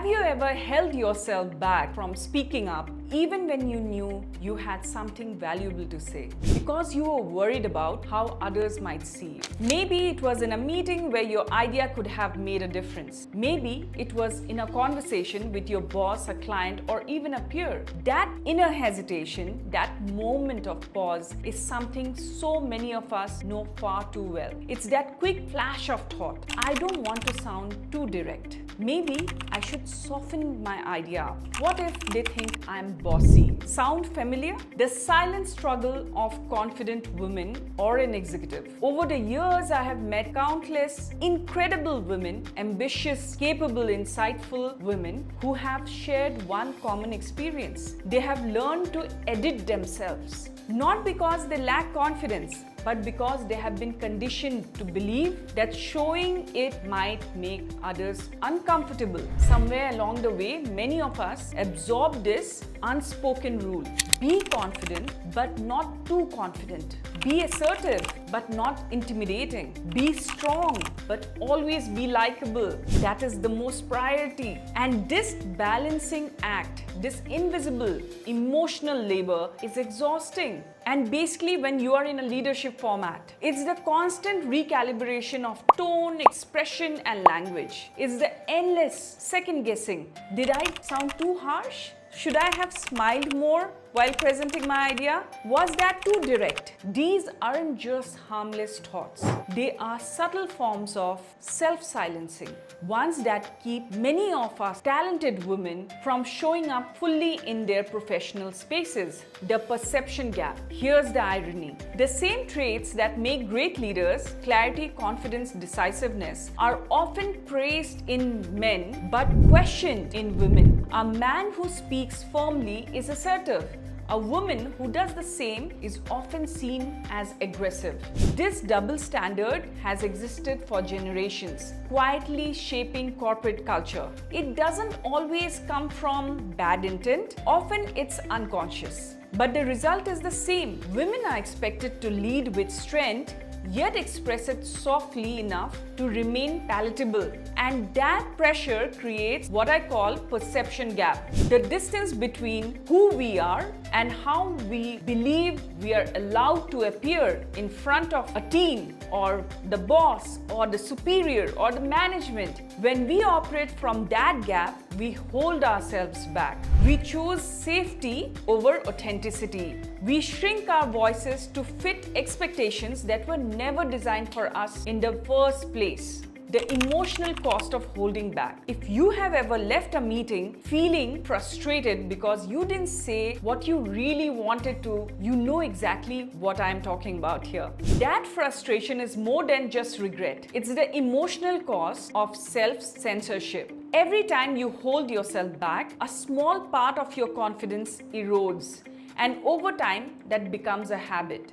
Have you ever held yourself back from speaking up even when you knew you had something valuable to say because you were worried about how others might see you? Maybe it was in a meeting where your idea could have made a difference. Maybe it was in a conversation with your boss, a client, or even a peer. That inner hesitation, that moment of pause, is something so many of us know far too well. It's that quick flash of thought. I don't want to sound too direct. Maybe I should soften my idea up. What if they think I'm bossy? Sound familiar? The silent struggle of confident women or an executive. Over the years, I have met countless incredible women, ambitious, capable, insightful women who have shared one common experience. They have learned to edit themselves. Not because they lack confidence, but because they have been conditioned to believe that showing it might make others uncomfortable. Somewhere along the way, many of us absorb this unspoken rule. Be confident, but not too confident. Be assertive, but not intimidating. Be strong, but always be likable. That is the most priority. And this balancing act, this invisible emotional labor, is exhausting. And basically, when you are in a leadership format, it's the constant recalibration of tone, expression, and language. It's the endless second guessing. Did I sound too harsh? Should I have smiled more while presenting my idea? Was that too direct? These aren't just harmless thoughts. They are subtle forms of self-silencing, ones that keep many of us talented women from showing up fully in their professional spaces. The perception gap. Here's the irony. The same traits that make great leaders, clarity, confidence, decisiveness, are often praised in men but questioned in women. A man who speaks firmly is assertive. A woman who does the same is often seen as aggressive. This double standard has existed for generations, quietly shaping corporate culture. It doesn't always come from bad intent. Often it's unconscious. But the result is the same. Women are expected to lead with strength, yet express it softly enough to remain palatable. And that pressure creates what I call perception gap. The distance between who we are and how we believe we are allowed to appear in front of a team or the boss or the superior or the management. When we operate from that gap, we hold ourselves back. We choose safety over authenticity. We shrink our voices to fit expectations that were never designed for us in the first place. The emotional cost of holding back. If you have ever left a meeting feeling frustrated because you didn't say what you really wanted to, you know exactly what I'm talking about here. That frustration is more than just regret. It's the emotional cost of self-censorship. Every time you hold yourself back, a small part of your confidence erodes. And over time, that becomes a habit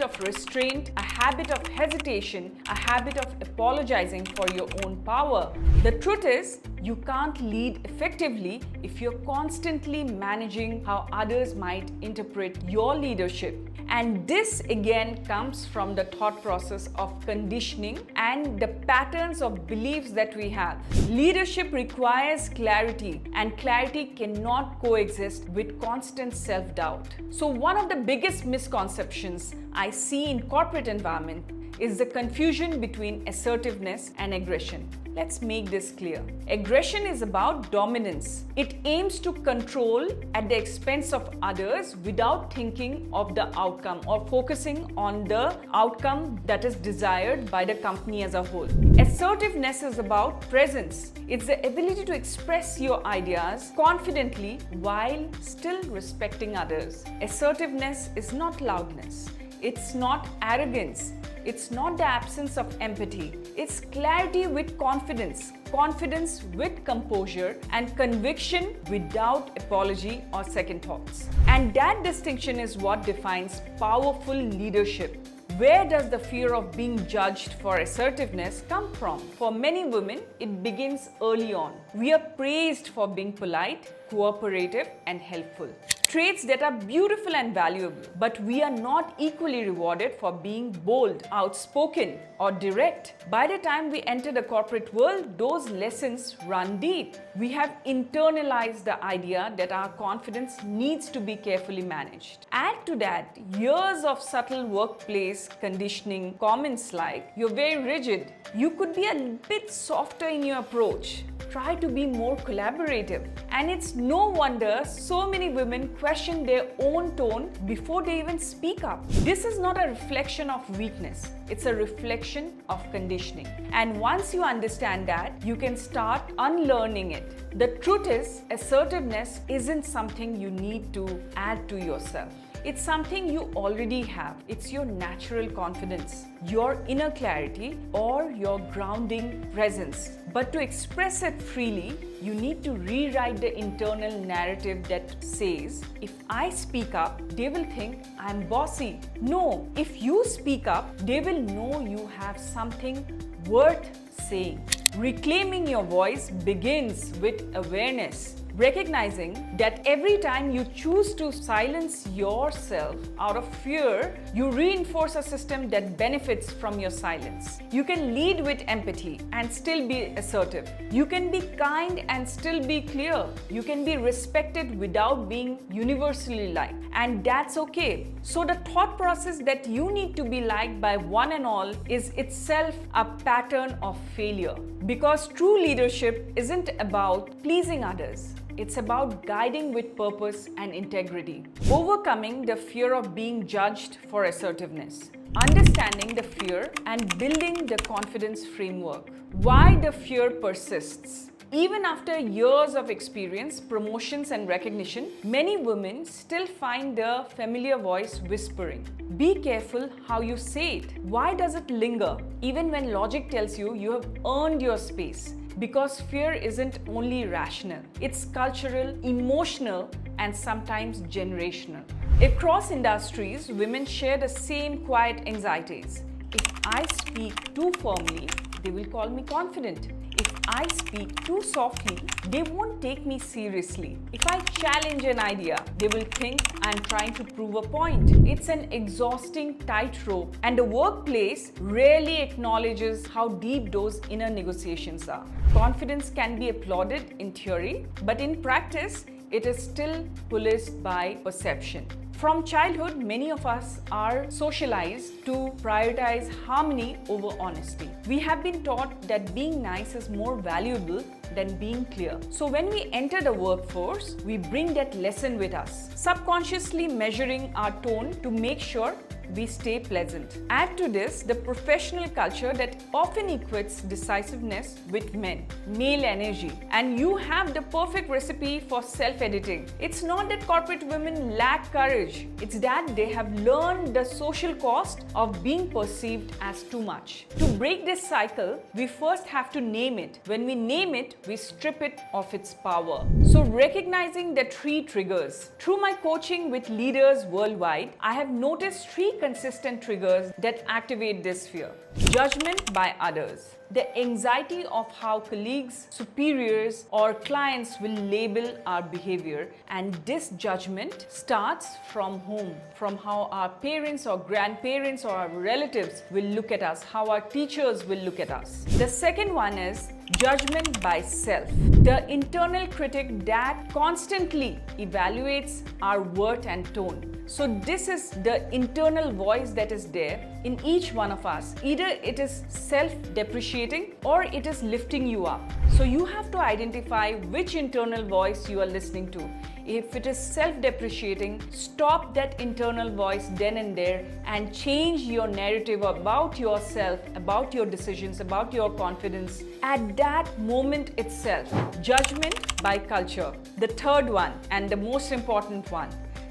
of restraint, a habit of hesitation, a habit of apologizing for your own power. The truth is, you can't lead effectively if you're constantly managing how others might interpret your leadership. And this again comes from the thought process of conditioning and the patterns of beliefs that we have. Leadership requires clarity, and clarity cannot coexist with constant self-doubt. So one of the biggest misconceptions I see in corporate environment is the confusion between assertiveness and aggression. Let's make this clear. Aggression is about dominance. It aims to control at the expense of others without thinking of the outcome or focusing on the outcome that is desired by the company as a whole. Assertiveness is about presence. It's the ability to express your ideas confidently while still respecting others. Assertiveness is not loudness. It's not arrogance. It's not the absence of empathy. It's clarity with confidence, confidence with composure, and conviction without apology or second thoughts. And that distinction is what defines powerful leadership. Where does the fear of being judged for assertiveness come from? For many women, it begins early on. We are praised for being polite, cooperative, and helpful. traits that are beautiful and valuable. But we are not equally rewarded for being bold, outspoken, or direct. By the time we enter the corporate world, those lessons run deep. We have internalized the idea that our confidence needs to be carefully managed. Add to that years of subtle workplace conditioning, comments like, "You're very rigid. You could be a bit softer in your approach. Try to be more collaborative." And it's no wonder so many women question their own tone before they even speak up. This is not a reflection of weakness. It's a reflection of conditioning. And once you understand that, you can start unlearning it. The truth is, assertiveness isn't something you need to add to yourself. It's something you already have. It's your natural confidence, your inner clarity, or your grounding presence. But to express it freely, you need to rewrite the internal narrative that says, "If I speak up, they will think I'm bossy." No, if you speak up, they will know you have something worth saying. Reclaiming your voice begins with awareness. Recognizing that every time you choose to silence yourself out of fear, you reinforce a system that benefits from your silence. You can lead with empathy and still be assertive. You can be kind and still be clear. You can be respected without being universally liked. And that's okay. So the thought process that you need to be liked by one and all is itself a pattern of failure. Because true leadership isn't about pleasing others. It's about guiding with purpose and integrity. Overcoming the fear of being judged for assertiveness. Understanding the fear and building the confidence framework. Why the fear persists. Even after years of experience, promotions, and recognition, many women still find the familiar voice whispering. Be careful how you say it. Why does it linger? Even when logic tells you you have earned your space. Because fear isn't only rational, it's cultural, emotional, and sometimes generational. Across industries, women share the same quiet anxieties. If I speak too firmly, they will call me confident. If I speak too softly, they won't take me seriously. If I challenge an idea, they will think I'm trying to prove a point. It's an exhausting tightrope, and the workplace rarely acknowledges how deep those inner negotiations are. Confidence can be applauded in theory, but in practice, it is still policed by perception. From childhood, many of us are socialized to prioritize harmony over honesty. We have been taught that being nice is more valuable than being clear. So when we enter the workforce, we bring that lesson with us, subconsciously measuring our tone to make sure we stay pleasant. Add to this the professional culture that often equates decisiveness with men, male energy, and you have the perfect recipe for self-editing. It's not that corporate women lack courage, it's that they have learned the social cost of being perceived as too much. To break this cycle, we first have to name it. When we name it, we strip it of its power. So recognizing the 3 triggers. Through my coaching with leaders worldwide, I have noticed 3 consistent triggers that activate this fear. Judgment by others. The anxiety of how colleagues, superiors, or clients will label our behavior, and this judgment starts from home, from how our parents or grandparents or our relatives will look at us, how our teachers will look at us. The second one is judgment by self, the internal critic that constantly evaluates our worth and tone. So this is the internal voice that is there in each one of us. Either it is self-depreciating or it is lifting you up. So you have to identify which internal voice you are listening to. If it is self-depreciating, stop that internal voice then and there and change your narrative about yourself, about your decisions, about your confidence at that moment itself. Judgment by culture. The third one and the most important one,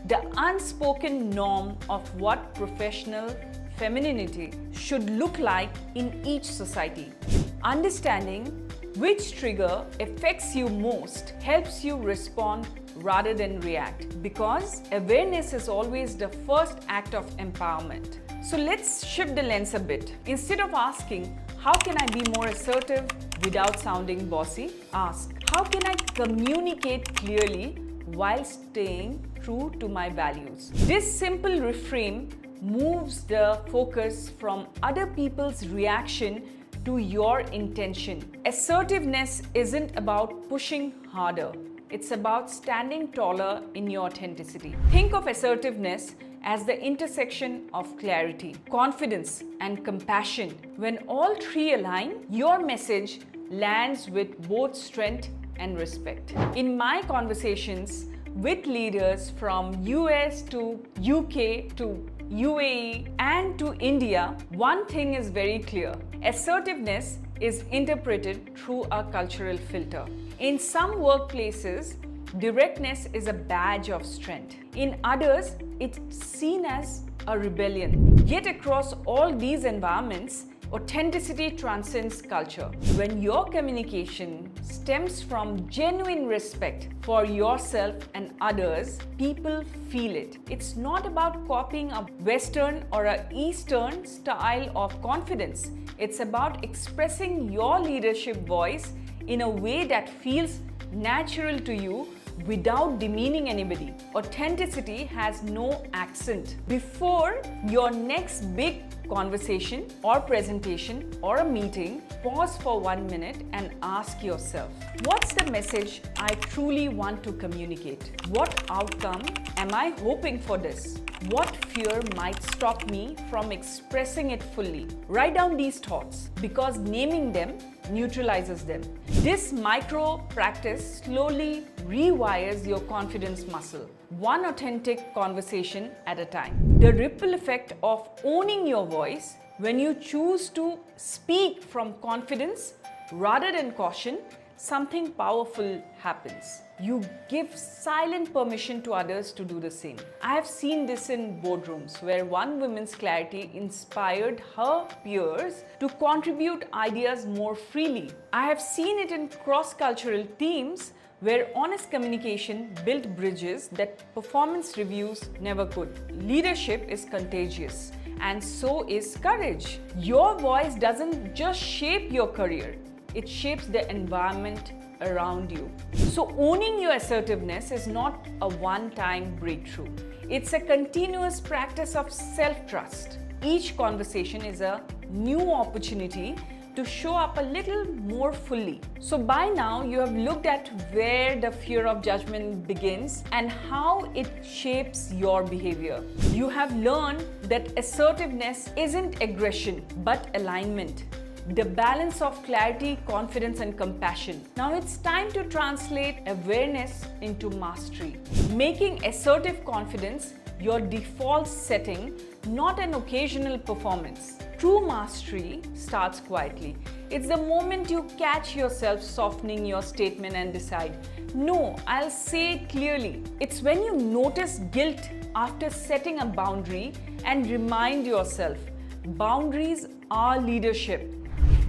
the unspoken norm of what professional femininity should look like in each society. Understanding which trigger affects you most helps you respond rather than react, because awareness is always the first act of empowerment. So let's shift the lens a bit. Instead of asking, how can I be more assertive without sounding bossy? Ask, how can I communicate clearly while staying true to my values. This simple reframe moves the focus from other people's reaction to your intention. Assertiveness isn't about pushing harder. It's about standing taller in your authenticity. Think of assertiveness as the intersection of clarity, confidence, and compassion. When all three align, your message lands with both strength and respect. In my conversations with leaders from US to UK to UAE and to India, one thing is very clear. Assertiveness is interpreted through a cultural filter. In some workplaces, directness is a badge of strength. In others, it's seen as a rebellion. Yet across all these environments, authenticity transcends culture. When your communication stems from genuine respect for yourself and others, people feel it. It's not about copying a Western or an Eastern style of confidence. It's about expressing your leadership voice in a way that feels natural to you without demeaning anybody. Authenticity has no accent. Before your next big conversation or presentation or a meeting, pause for 1 minute and ask yourself, what's the message I truly want to communicate? What outcome am I hoping for this? What fear might stop me from expressing it fully? Write down these thoughts because naming them neutralizes them. This micro practice slowly rewires your confidence muscle, one authentic conversation at a time. The ripple effect of owning your voice, when you choose to speak from confidence rather than caution, something powerful happens. You give silent permission to others to do the same. I have seen this in boardrooms where one woman's clarity inspired her peers to contribute ideas more freely. I have seen it in cross-cultural teams where honest communication built bridges that performance reviews never could. Leadership is contagious, and so is courage. Your voice doesn't just shape your career, it shapes the environment around you. So owning your assertiveness is not a one-time breakthrough. It's a continuous practice of self-trust. Each conversation is a new opportunity to show up a little more fully. So by now, you have looked at where the fear of judgment begins and how it shapes your behavior. You have learned that assertiveness isn't aggression, but alignment. The balance of clarity, confidence, and compassion. Now it's time to translate awareness into mastery, making assertive confidence your default setting, not an occasional performance. True mastery starts quietly. It's the moment you catch yourself softening your statement and decide, no, I'll say it clearly. It's when you notice guilt after setting a boundary and remind yourself, boundaries are leadership.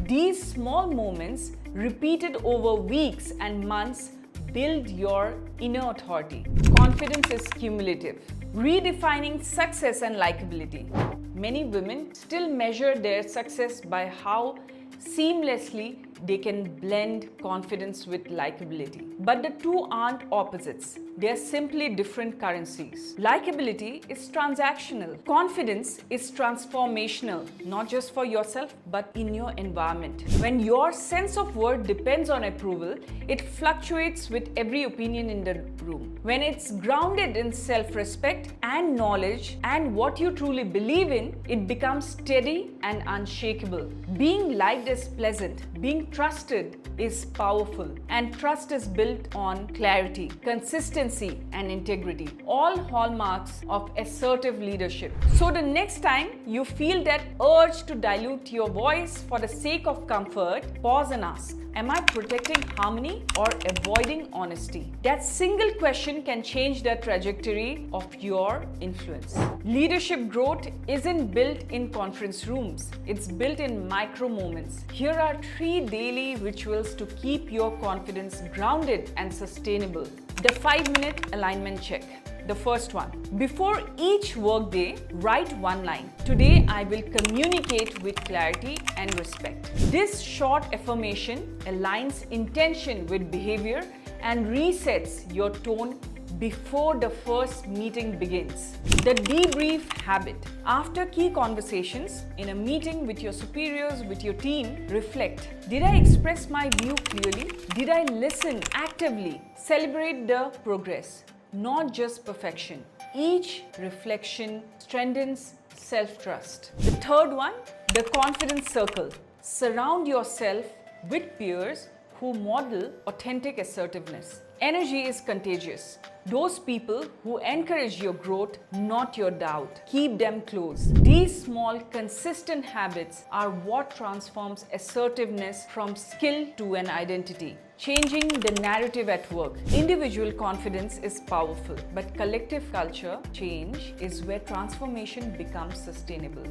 These small moments, repeated over weeks and months, build your inner authority. Confidence is cumulative, redefining success and likability. Many women still measure their success by how seamlessly they can blend confidence with likability. But the two aren't opposites. They are simply different currencies. Likability is transactional. Confidence is transformational, not just for yourself, but in your environment. When your sense of worth depends on approval, it fluctuates with every opinion in the room. When it's grounded in self-respect and knowledge and what you truly believe in, it becomes steady and unshakable. Being liked is pleasant. Being trusted is powerful, and trust is built on clarity, consistency, and integrity, all hallmarks of assertive leadership. So the next time you feel that urge to dilute your voice for the sake of comfort, pause and ask, am I protecting harmony or avoiding honesty? That single question can change the trajectory of your influence. Leadership growth isn't built in conference rooms. It's built in micro moments. Here are 3 daily rituals to keep your confidence grounded and sustainable. The 5-minute alignment check. The first one. Before each workday, write one line. Today, I will communicate with clarity and respect. This short affirmation aligns intention with behavior and resets your tone before the first meeting begins. The debrief habit. After key conversations, in a meeting with your superiors, with your team, reflect. Did I express my view clearly? Did I listen actively? Celebrate the progress, not just perfection. Each reflection strengthens self-trust. The third one, the confidence circle. Surround yourself with peers who model authentic assertiveness. Energy is contagious. Those people who encourage your growth, not your doubt. Keep them close. These small, consistent habits are what transforms assertiveness from skill to an identity, changing the narrative at work. Individual confidence is powerful, but collective culture change is where transformation becomes sustainable.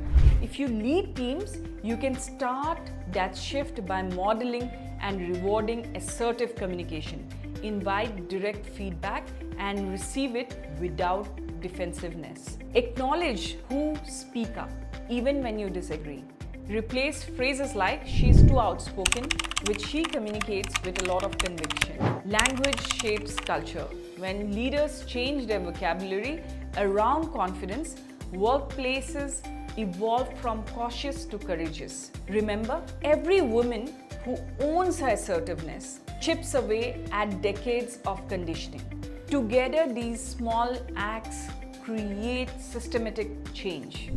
If you lead teams, you can start that shift by modeling and rewarding assertive communication. Invite direct feedback and receive it without defensiveness. Acknowledge who speak up, even when you disagree. Replace phrases like "she's too outspoken" with "she communicates with a lot of conviction." Language shapes culture. When leaders change their vocabulary around confidence, workplaces evolve from cautious to courageous. Remember, every woman who owns her assertiveness chips away at decades of conditioning. Together, these small acts create systematic change.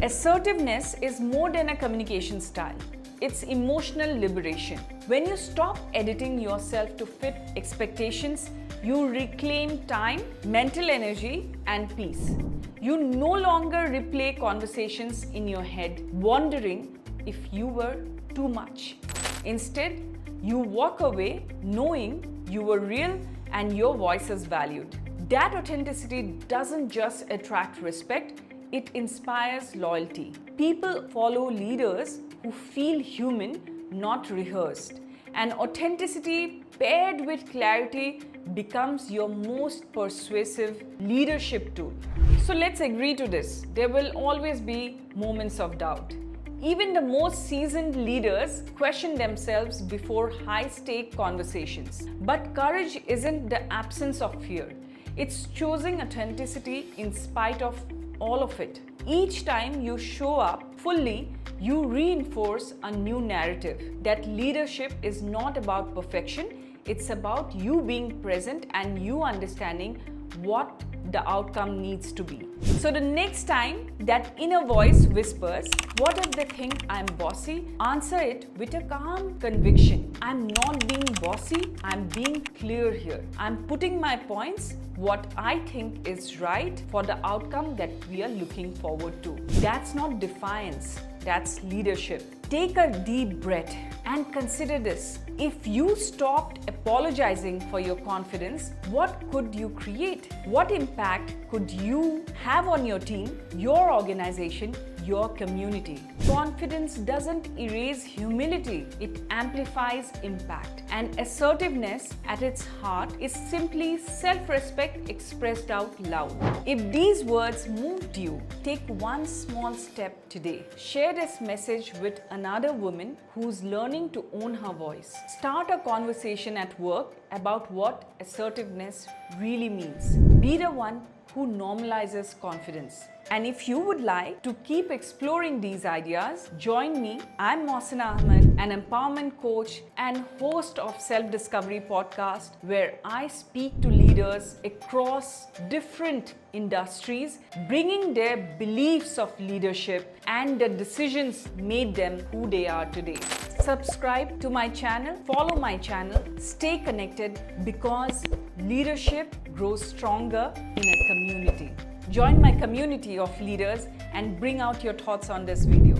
Assertiveness is more than a communication style. It's emotional liberation. When you stop editing yourself to fit expectations, you reclaim time, mental energy, and peace. You no longer replay conversations in your head, wondering if you were too much. Instead, you walk away knowing you were real and your voice is valued. That authenticity doesn't just attract respect, it inspires loyalty. People follow leaders who feel human, not rehearsed. And authenticity paired with clarity becomes your most persuasive leadership tool. So let's agree to this. There will always be moments of doubt. Even the most seasoned leaders question themselves before high-stake conversations. But courage isn't the absence of fear. It's choosing authenticity in spite of all of it. Each time you show up fully, you reinforce a new narrative that leadership is not about perfection, it's about you being present and you understanding what the outcome needs to be. So the next time that inner voice whispers, "What if they think I'm bossy?" answer it with a calm conviction. I'm not being bossy, I'm being clear here. I'm putting my points, what I think is right for the outcome that we are looking forward to. That's not defiance, that's leadership. Take a deep breath and consider this. If you stopped apologizing for your confidence, what could you create? What impact could you have on your team, your organization, your community? Confidence doesn't erase humility, it amplifies impact. And assertiveness at its heart is simply self-respect expressed out loud. If these words moved you, take one small step today. Share this message with another woman who's learning to own her voice. Start a conversation at work about what assertiveness really means. Be the one who normalizes confidence. And if you would like to keep exploring these ideas, join me. I'm Mohsina Ahmed, an empowerment coach and host of Self-Discovery Podcast, where I speak to leaders across different industries, bringing their beliefs of leadership and the decisions made them who they are today. Subscribe to my channel, follow my channel, stay connected, because leadership grows stronger in a community. Join my community of leaders and bring out your thoughts on this video.